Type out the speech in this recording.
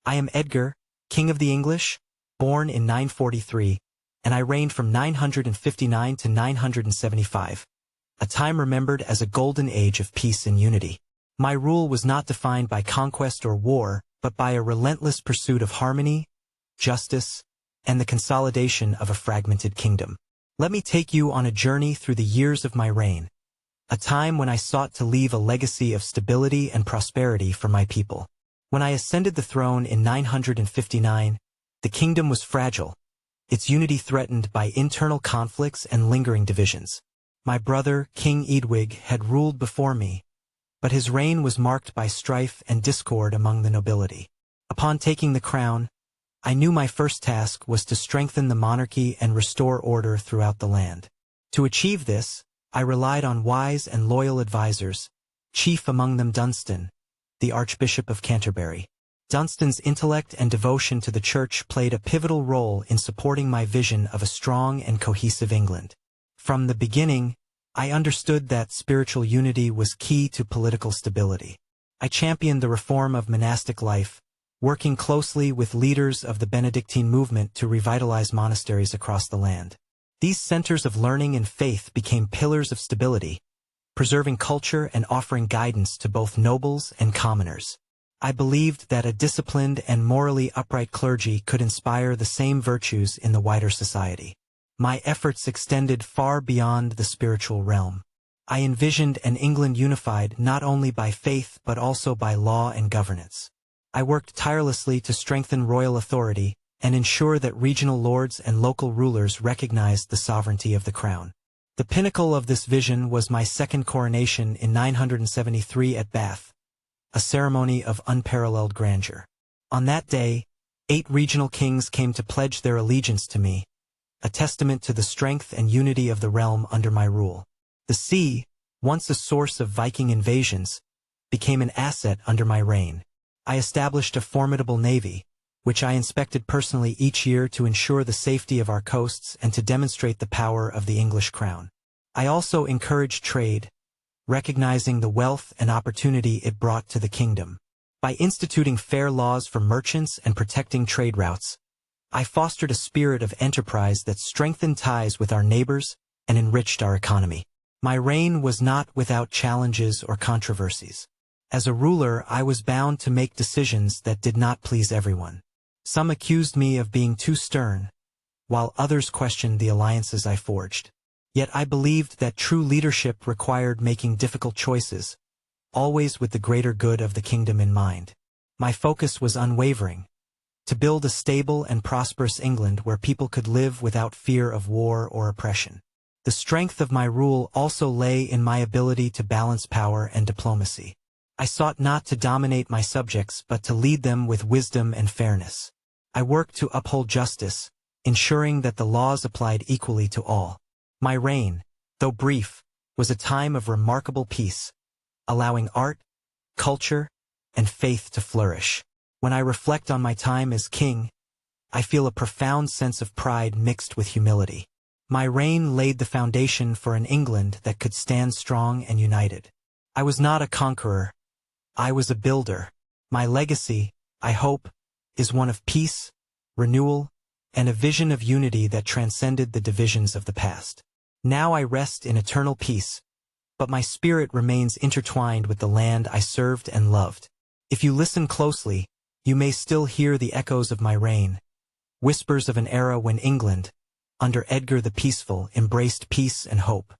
I am Edgar, King of the English, born in 943, and I reigned from 959 to 975, a time remembered as a golden age of peace and unity. My rule was not defined by conquest or war, but by a relentless pursuit of harmony, justice, and the consolidation of a fragmented kingdom. Let me take you on a journey through the years of my reign, a time when I sought to leave a legacy of stability and prosperity for my people. When I ascended the throne in 959, the kingdom was fragile, its unity threatened by internal conflicts and lingering divisions. My brother, King Eadwig, had ruled before me, but his reign was marked by strife and discord among the nobility. Upon taking the crown, I knew my first task was to strengthen the monarchy and restore order throughout the land. To achieve this, I relied on wise and loyal advisors, chief among them Dunstan, the Archbishop of Canterbury. Dunstan's intellect and devotion to the Church played a pivotal role in supporting my vision of a strong and cohesive England. From the beginning, I understood that spiritual unity was key to political stability. I championed the reform of monastic life, working closely with leaders of the Benedictine movement to revitalize monasteries across the land. These centers of learning and faith became pillars of stability, preserving culture and offering guidance to both nobles and commoners. I believed that a disciplined and morally upright clergy could inspire the same virtues in the wider society. My efforts extended far beyond the spiritual realm. I envisioned an England unified not only by faith but also by law and governance. I worked tirelessly to strengthen royal authority and ensure that regional lords and local rulers recognized the sovereignty of the crown. The pinnacle of this vision was my second coronation in 973 at Bath, a ceremony of unparalleled grandeur. On that day, 8 regional kings came to pledge their allegiance to me, a testament to the strength and unity of the realm under my rule. The sea, once a source of Viking invasions, became an asset under my reign. I established a formidable navy, which I inspected personally each year to ensure the safety of our coasts and to demonstrate the power of the English crown. I also encouraged trade, recognizing the wealth and opportunity it brought to the kingdom. By instituting fair laws for merchants and protecting trade routes, I fostered a spirit of enterprise that strengthened ties with our neighbors and enriched our economy. My reign was not without challenges or controversies. As a ruler, I was bound to make decisions that did not please everyone. Some accused me of being too stern, while others questioned the alliances I forged. Yet I believed that true leadership required making difficult choices, always with the greater good of the kingdom in mind. My focus was unwavering, to build a stable and prosperous England where people could live without fear of war or oppression. The strength of my rule also lay in my ability to balance power and diplomacy. I sought not to dominate my subjects but to lead them with wisdom and fairness. I worked to uphold justice, ensuring that the laws applied equally to all. My reign, though brief, was a time of remarkable peace, allowing art, culture, and faith to flourish. When I reflect on my time as king, I feel a profound sense of pride mixed with humility. My reign laid the foundation for an England that could stand strong and united. I was not a conqueror. I was a builder. My legacy, I hope, is one of peace, renewal, and a vision of unity that transcended the divisions of the past. Now I rest in eternal peace, but my spirit remains intertwined with the land I served and loved. If you listen closely, you may still hear the echoes of my reign, whispers of an era when England, under Edgar the Peaceful, embraced peace and hope.